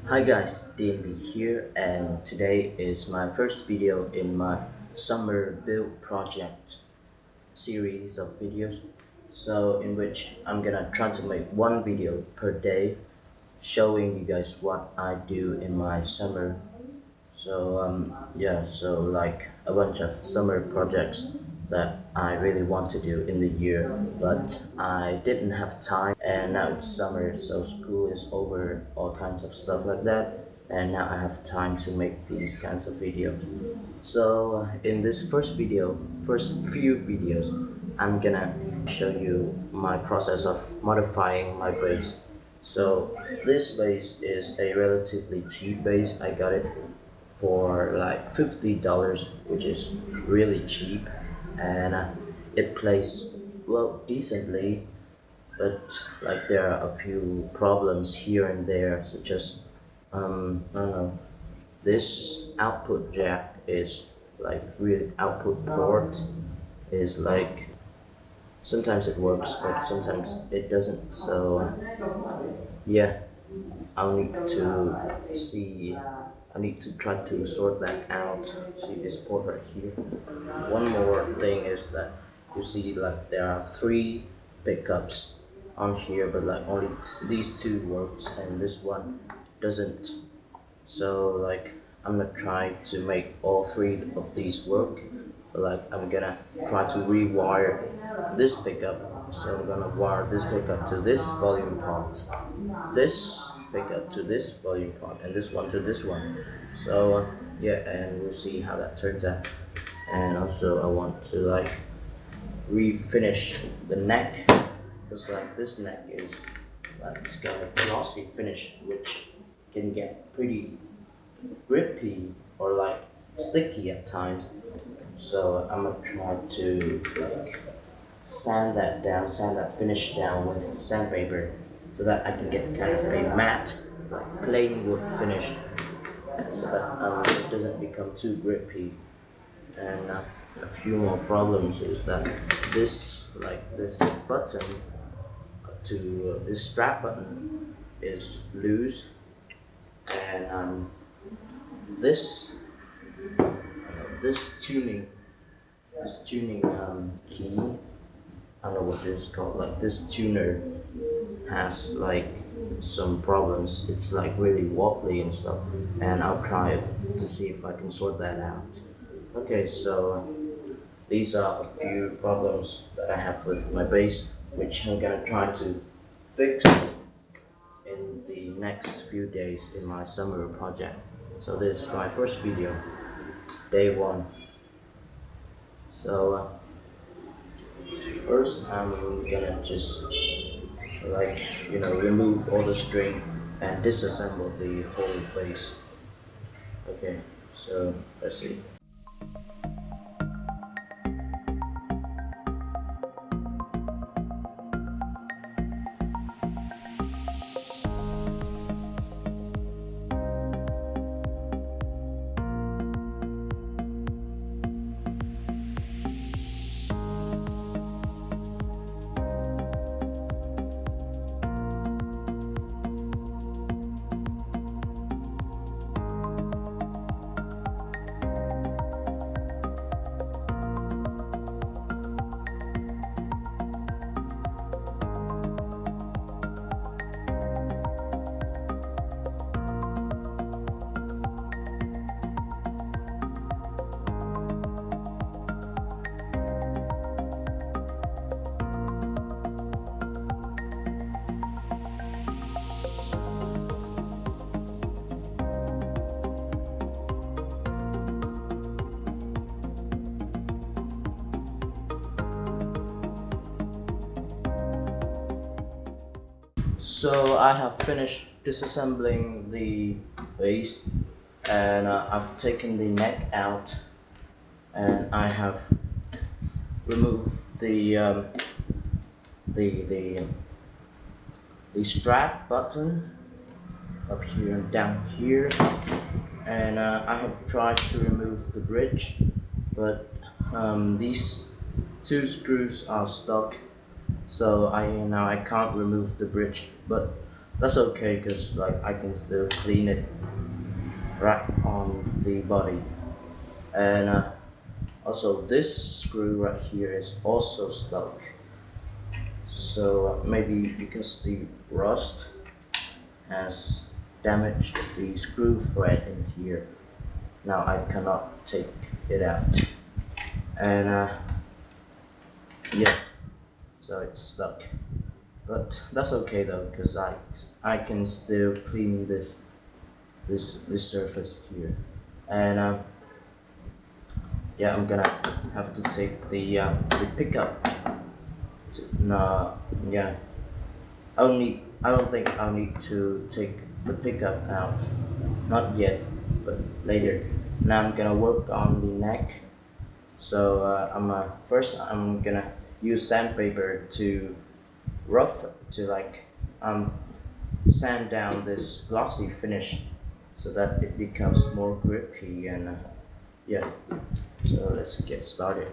Hi guys, dAB here, and today is my first video in my summer build project series of videos. So in which I'm gonna try to make one video per day showing you guys what I do in my summer. So like a bunch of summer projects that I really want to do in the year, but I didn't have time, and now it's summer, so school is over, all kinds of stuff like that, and now I have time to make these kinds of videos. So in this first few videos, I'm gonna show you my process of modifying my base. So this base is a relatively cheap base. I got it for like $50, which is really cheap, and it plays well decently, but like there are a few problems here and there, such as I don't know, this output jack is like really output port is like sometimes it works but sometimes it doesn't, so yeah, I'll need to see I need to try to sort that out. See this port right here. One more thing is that you see like there are three pickups on here, but like only these two works and this one doesn't. So like I'm gonna try to make all three of these work, but like I'm gonna try to rewire this pickup. So I'm gonna wire this pickup to this volume pot, this pickup to this volume pot, and this one to this one. So yeah, and we'll see how that turns out. And also I want to like refinish the neck, because like this neck is like it's got a glossy finish which can get pretty grippy or like sticky at times. So I'm gonna try to like sand that finish down with sandpaper, so that I can get kind of a matte, like plain wood finish, so that it doesn't become too grippy. And a few more problems is that this button to this strap button is loose, and this this tuning key, I don't know what this is called, like this tuner has like some problems. It's like really wobbly and stuff, and I'll try to see if I can sort that out. Okay, so these are a few problems that I have with my base, which I'm gonna try to fix in the next few days in my summer project. So this is my first video, day one. So first I'm gonna just remove all the string and disassemble the whole base. Okay, so let's see. So I have finished disassembling the base, and I've taken the neck out, and I have removed the strap button up here and down here, and I have tried to remove the bridge, but these two screws are stuck, so I can't remove the bridge. But that's okay because like I can still clean it right on the body. And also this screw right here is also stuck, so maybe because the rust has damaged the screw thread in here. Now I cannot take it out, and yeah, so it's stuck. But that's okay though, because I can still clean this surface here, and yeah, I'm gonna have to take the pickup. No, yeah, I don't think I'll need to take the pickup out, not yet, but later. Now I'm gonna work on the neck. So first I'm gonna use sandpaper to like um sand down this glossy finish so that it becomes more grippy, and yeah, so let's get started.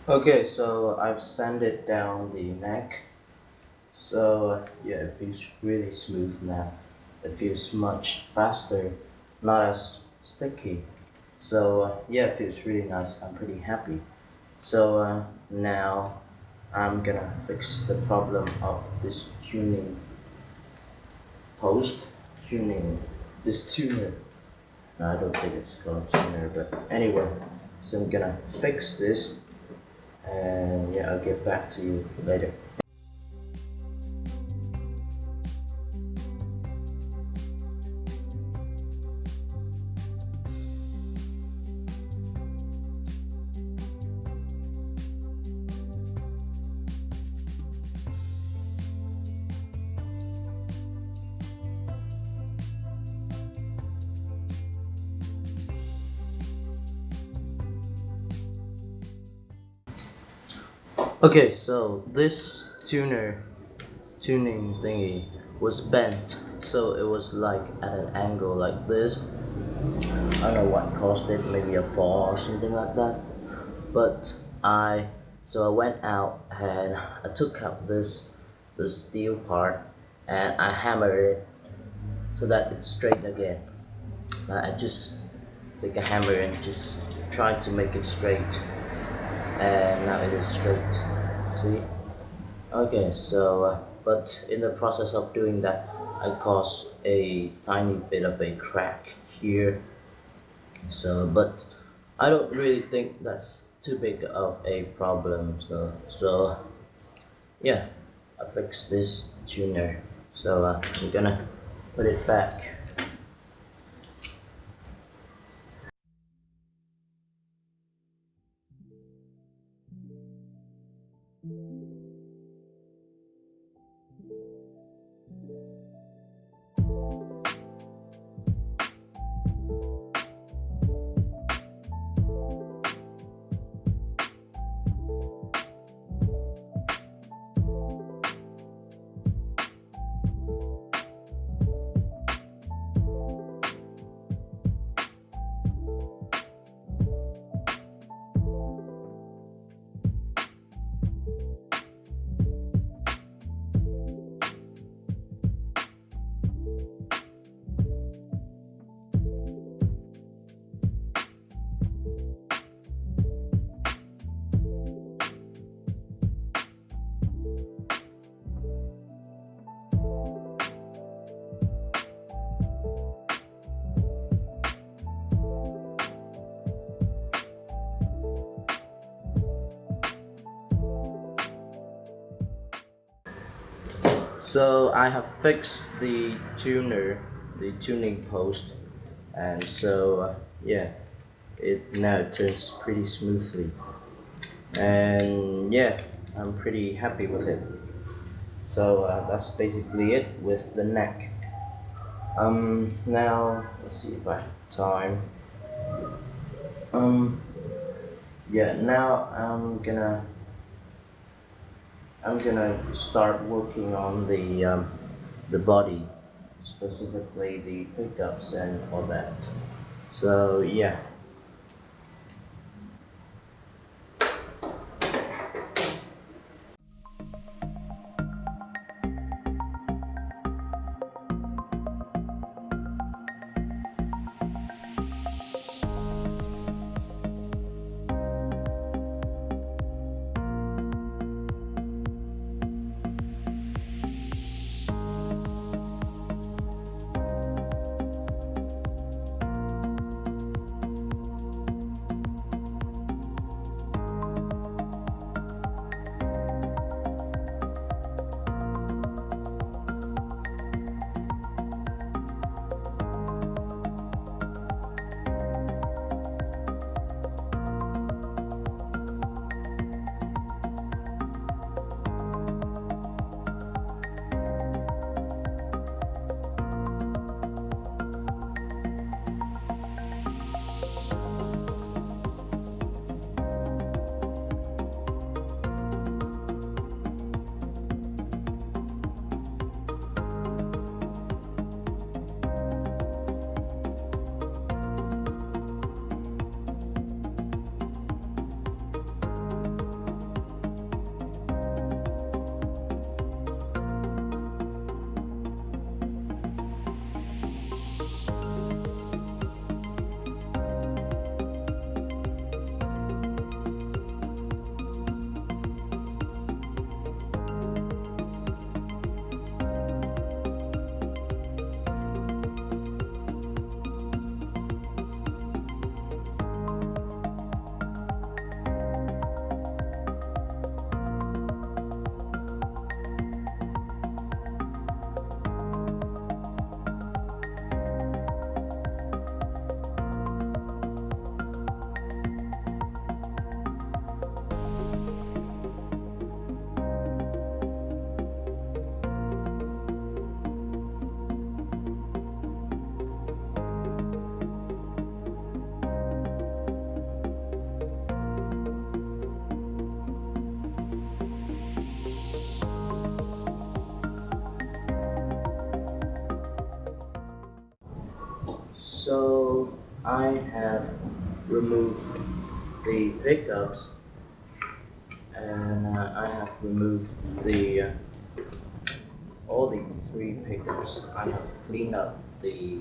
Okay, so I've sanded down the neck. So yeah, it feels really smooth now. It feels much faster, not as sticky. So yeah, it feels really nice. I'm pretty happy. So now I'm gonna fix the problem of this tuning post, tuning this tuner. No, I don't think it's called tuner, but anyway. So I'm gonna fix this, and yeah, I'll get back to you later. Okay, so this tuning thingy was bent, so it was like at an angle like this. I don't know what caused it, maybe a fall or something like that. But I went out and I took out the steel part and I hammered it so that it's straight again. I just take a hammer and just try to make it straight, and now it is straight. See? Okay, so but in the process of doing that, I caused a tiny bit of a crack here. So, but I don't really think that's too big of a problem. So yeah, I fixed this tuner. So I'm gonna put it back. So I have fixed the the tuning post, and so yeah, it now turns pretty smoothly, and yeah, I'm pretty happy with it. So that's basically it with the neck. Now let's see if I have time. Um, yeah. Now I'm gonna start working on the body, specifically the pickups and all that. So yeah. So I have removed the pickups, and I have removed the all the three pickups. I have cleaned up the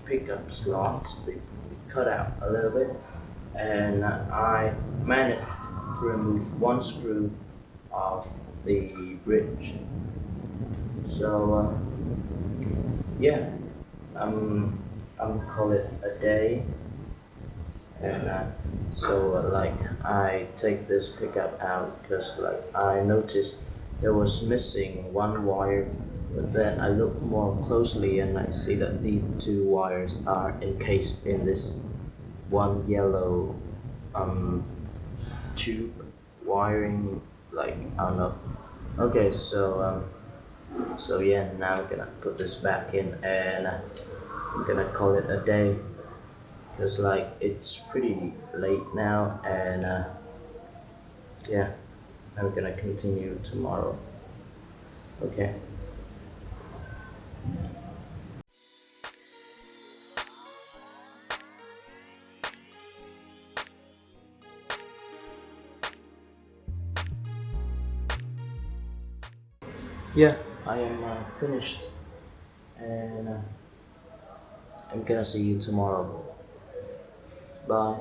pickup slots, they cut out a little bit, and I managed to remove one screw off the bridge. So yeah, I'm call it a day, and like I take this pickup out because like I noticed there was missing one wire, but then I look more closely and I see that these two wires are encased in this one yellow tube wiring, like I don't know. Okay, so yeah, now I'm gonna put this back in, and I'm gonna call it a day because like it's pretty late now, and yeah, I'm gonna continue tomorrow. Okay. Yeah, I am finished, and I'm gonna see you tomorrow. Bye.